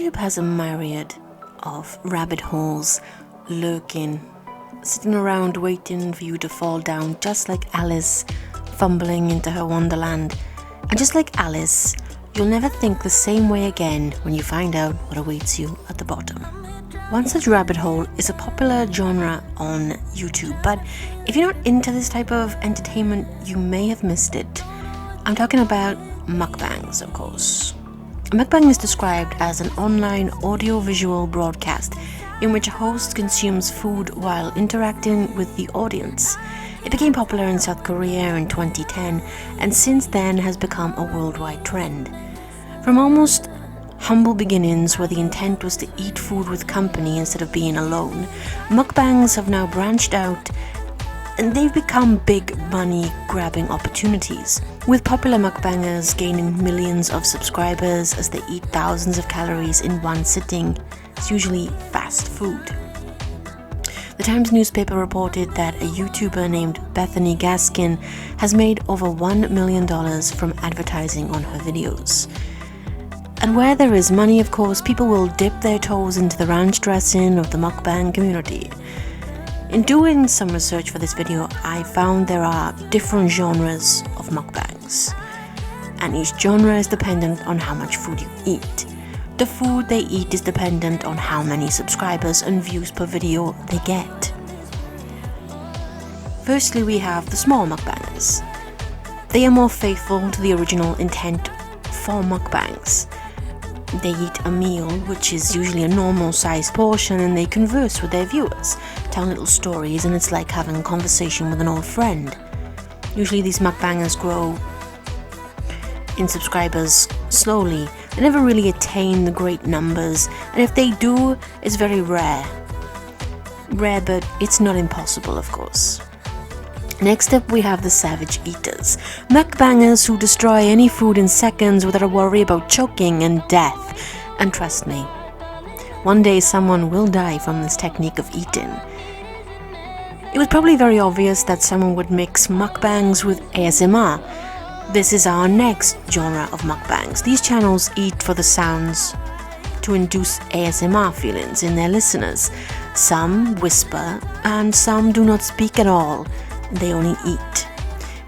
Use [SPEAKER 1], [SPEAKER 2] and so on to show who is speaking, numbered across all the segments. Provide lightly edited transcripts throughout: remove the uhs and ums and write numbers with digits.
[SPEAKER 1] YouTube has a myriad of rabbit holes lurking, sitting around waiting for you to fall down, just like Alice fumbling into her wonderland. And just like Alice, you'll never think the same way again when you find out what awaits you at the bottom. One such rabbit hole is a popular genre on YouTube, but if you're not into this type of entertainment, you may have missed it. I'm talking about mukbangs, of course. A mukbang is described as an online audio-visual broadcast in which a host consumes food while interacting with the audience. It became popular in South Korea in 2010 and since then has become a worldwide trend. From almost humble beginnings where the intent was to eat food with company instead of being alone, mukbangs have now branched out and they've become big money grabbing opportunities, with popular mukbangers gaining millions of subscribers as they eat thousands of calories in one sitting. It's usually fast food. The Times newspaper reported that a YouTuber named Bethany Gaskin has made over $1 million from advertising on her videos. And where there is money, of course, people will dip their toes into the ranch dressing of the mukbang community. In doing some research for this video, I found there are different genres of mukbangs, and each genre is dependent on how much food you eat. The food they eat is dependent on how many subscribers and views per video they get. Firstly, we have the small mukbangers. They are more faithful to the original intent for mukbangs. They eat a meal, which is usually a normal sized portion, and they converse with their viewers, tell little stories, and it's like having a conversation with an old friend. Usually these mukbangers grow in subscribers slowly. They never really attain the great numbers, and if they do, it's very rare. Rare, but it's not impossible, of course. Next up, we have the savage eaters, mukbangers who destroy any food in seconds without a worry about choking and death. And trust me, one day someone will die from this technique of eating. It was probably very obvious that someone would mix mukbangs with ASMR. This is our next genre of mukbangs. These channels eat for the sounds to induce ASMR feelings in their listeners. Some whisper and some do not speak at all. They only eat.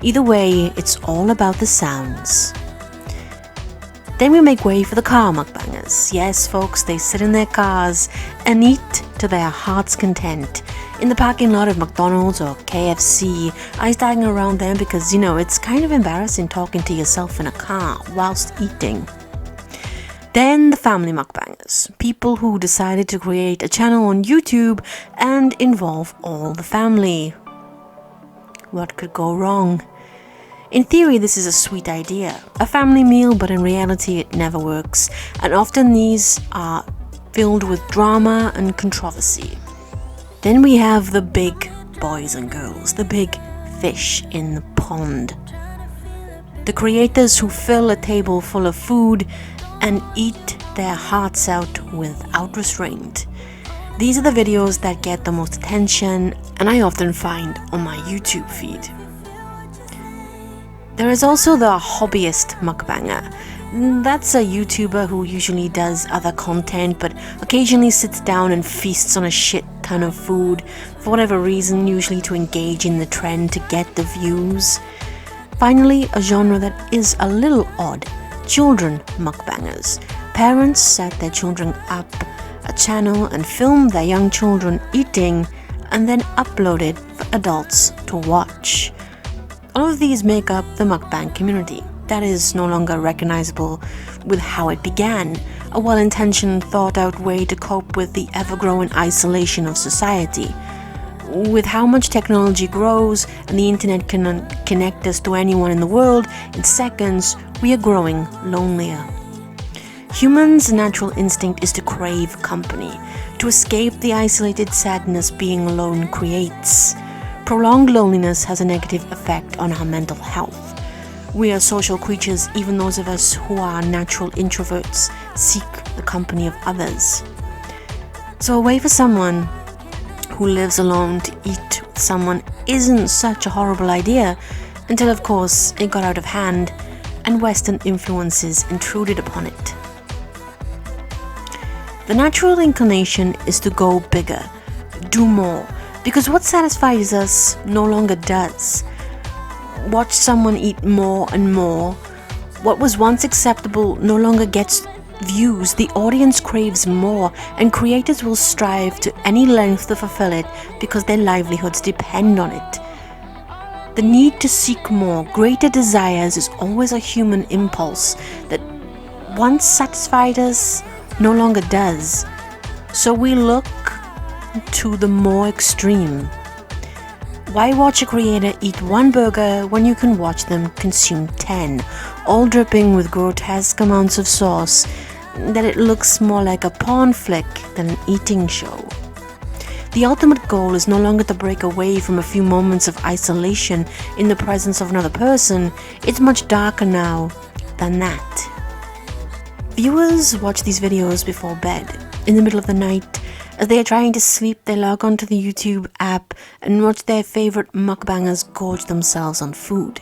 [SPEAKER 1] Either way, it's all about the sounds. Then we make way for the car mukbangers. Yes, folks, they sit in their cars and eat to their heart's content. In the parking lot of McDonald's or KFC, I was tagging around them because, it's kind of embarrassing talking to yourself in a car whilst eating. Then the family mukbangers, people who decided to create a channel on YouTube and involve all the family. What could go wrong? In theory, this is a sweet idea, a family meal, but in reality it never works, and often these are filled with drama and controversy. Then we have the big boys and girls, the big fish in the pond. The creators who fill a table full of food and eat their hearts out without restraint. These are the videos that get the most attention, and I often find on my YouTube feed. There is also the hobbyist mukbanger. That's a YouTuber who usually does other content, but occasionally sits down and feasts on a shit ton of food, for whatever reason, usually to engage in the trend to get the views. Finally, a genre that is a little odd, children mukbangers. Parents set their children up a channel and film their young children eating and then upload it for adults to watch. All of these make up the mukbang community that is no longer recognizable with how it began, a well-intentioned, thought-out way to cope with the ever-growing isolation of society. With how much technology grows and the internet can connect us to anyone in the world in seconds, we are growing lonelier. Humans' natural instinct is to crave company, to escape the isolated sadness being alone creates. Prolonged loneliness has a negative effect on our mental health. We are social creatures, even those of us who are natural introverts seek the company of others. So a way for someone who lives alone to eat with someone isn't such a horrible idea, until of course it got out of hand and Western influences intruded upon it. The natural inclination is to go bigger, do more, because what satisfies us no longer does. Watch someone eat more and more. What was once acceptable no longer gets views. The audience craves more, and creators will strive to any length to fulfill it because their livelihoods depend on it. The need to seek more, greater desires is always a human impulse that once satisfied us no longer does. So we look to the more extreme. Why watch a creator eat one burger when you can watch them consume 10, all dripping with grotesque amounts of sauce that it looks more like a porn flick than an eating show? The ultimate goal is no longer to break away from a few moments of isolation in the presence of another person. It's much darker now than that. Viewers watch these videos before bed, in the middle of the night. As they are trying to sleep, they log onto the YouTube app and watch their favorite mukbangers gorge themselves on food.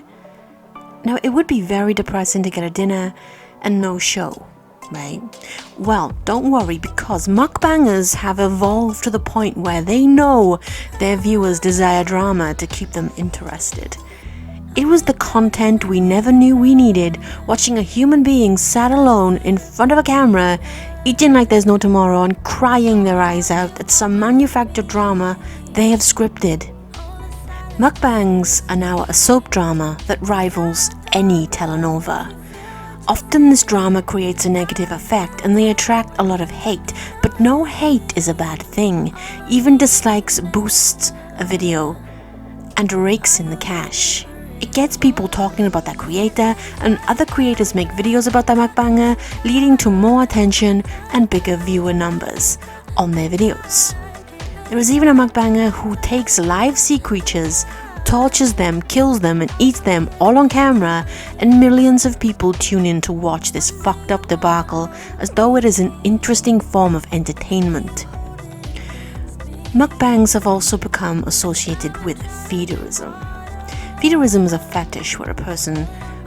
[SPEAKER 1] Now, it would be very depressing to get a dinner and no show, right? Well, don't worry, because mukbangers have evolved to the point where they know their viewers desire drama to keep them interested. It was the content we never knew we needed, watching a human being sat alone in front of a camera, eating like there's no tomorrow and crying their eyes out at some manufactured drama they have scripted. Mukbangs are now a soap drama that rivals any telenova. Often this drama creates a negative effect and they attract a lot of hate, but no hate is a bad thing. Even dislikes boosts a video and rakes in the cash. It gets people talking about that creator, and other creators make videos about that mukbanger, leading to more attention and bigger viewer numbers on their videos. There is even a mukbanger who takes live sea creatures, tortures them, kills them, and eats them all on camera, and millions of people tune in to watch this fucked up debacle as though it is an interesting form of entertainment. Mukbangs have also become associated with feederism. Feederism is a fetish where a person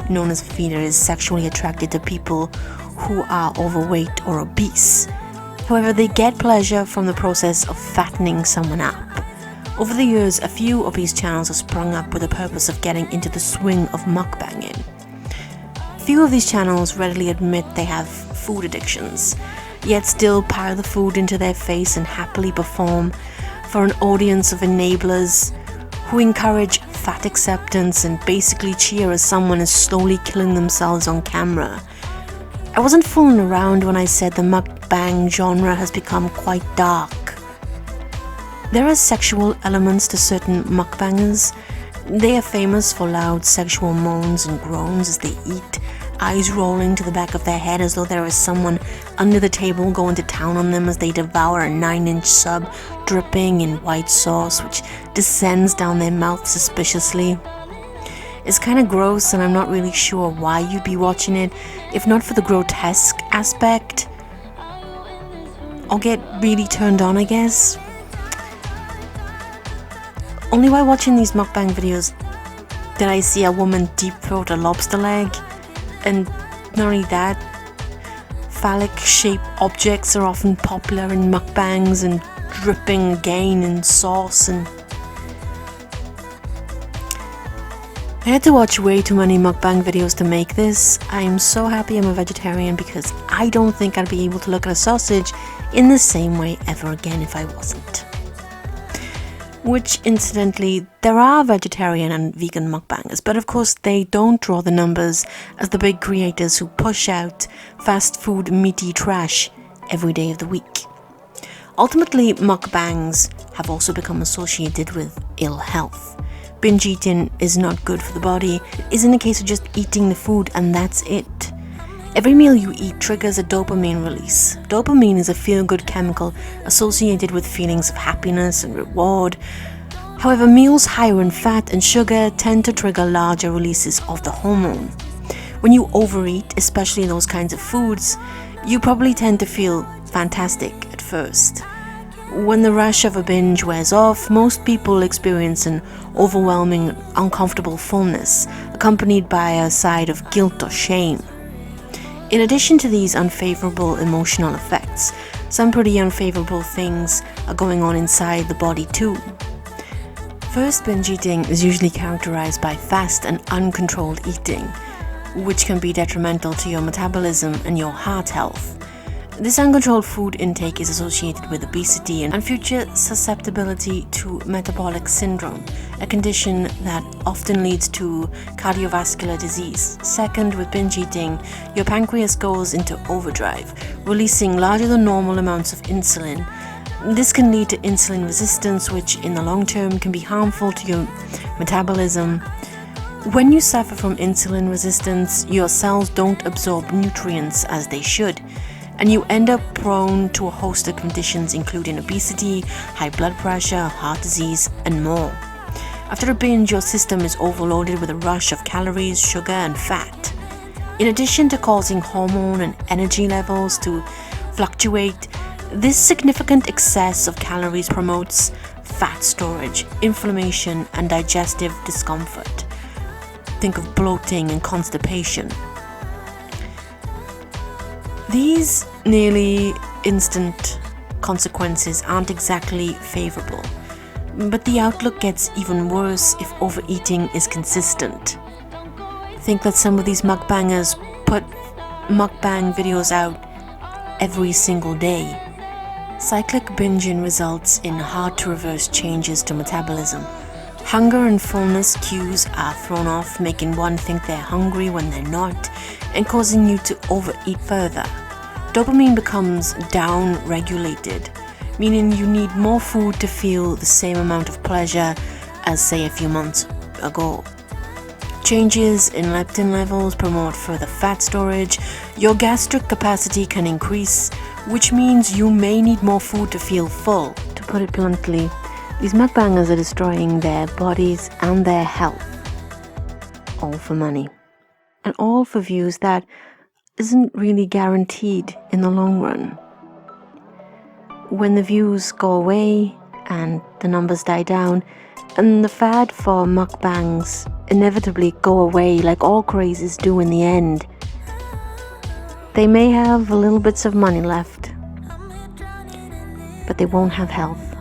[SPEAKER 1] known as a feeder is sexually attracted to people who are overweight or obese. However, they get pleasure from the process of fattening someone up. Over the years, a few obese channels have sprung up with the purpose of getting into the swing of mukbanging. Few of these channels readily admit they have food addictions, yet still pile the food into their face and happily perform for an audience of enablers who encourage fat acceptance and basically cheer as someone is slowly killing themselves on camera. I wasn't fooling around when I said the mukbang genre has become quite dark. There are sexual elements to certain mukbangers. They are famous for loud sexual moans and groans as they eat, eyes rolling to the back of their head as though there is someone under the table going to town on them as they devour a 9-inch sub dripping in white sauce which descends down their mouth suspiciously. It's kind of gross, and I'm not really sure why you'd be watching it if not for the grotesque aspect. I'll get really turned on, I guess. Only while watching these mukbang videos did I see a woman deep throat a lobster leg. And not only that, phallic-shaped objects are often popular in mukbangs and dripping again in sauce. And I had to watch way too many mukbang videos to make this. I am so happy I'm a vegetarian because I don't think I'd be able to look at a sausage in the same way ever again if I wasn't. Which, incidentally, there are vegetarian and vegan mukbangers, but of course they don't draw the numbers as the big creators who push out fast food meaty trash every day of the week. Ultimately, mukbangs have also become associated with ill health. Binge eating is not good for the body. It isn't a case of just eating the food and that's it. Every meal you eat triggers a dopamine release. Dopamine is a feel-good chemical associated with feelings of happiness and reward. However, meals higher in fat and sugar tend to trigger larger releases of the hormone. When you overeat, especially those kinds of foods, you probably tend to feel fantastic at first. When the rush of a binge wears off, most people experience an overwhelming, uncomfortable fullness, accompanied by a side of guilt or shame. In addition to these unfavorable emotional effects, some pretty unfavorable things are going on inside the body too. First, binge eating is usually characterized by fast and uncontrolled eating, which can be detrimental to your metabolism and your heart health. This uncontrolled food intake is associated with obesity and future susceptibility to metabolic syndrome, a condition that often leads to cardiovascular disease. Second, with binge eating, your pancreas goes into overdrive, releasing larger than normal amounts of insulin. This can lead to insulin resistance, which in the long term can be harmful to your metabolism. When you suffer from insulin resistance, your cells don't absorb nutrients as they should, and you end up prone to a host of conditions including obesity, high blood pressure, heart disease, and more. After a binge, your system is overloaded with a rush of calories, sugar, and fat. In addition to causing hormone and energy levels to fluctuate, this significant excess of calories promotes fat storage, inflammation, and digestive discomfort. Think of bloating and constipation. These nearly instant consequences aren't exactly favorable, but the outlook gets even worse if overeating is consistent. Think that some of these mukbangers put mukbang videos out every single day. Cyclic binging results in hard-to-reverse changes to metabolism. Hunger and fullness cues are thrown off, making one think they're hungry when they're not, and causing you to overeat further. Dopamine becomes down-regulated, meaning you need more food to feel the same amount of pleasure as, say, a few months ago. Changes in leptin levels promote further fat storage. Your gastric capacity can increase, which means you may need more food to feel full. To put it bluntly, these mukbangers are destroying their bodies and their health, all for money, and all for views that isn't really guaranteed in the long run. When the views go away and the numbers die down, and the fad for mukbangs inevitably go away like all crazes do in the end, they may have a little bits of money left, but they won't have health.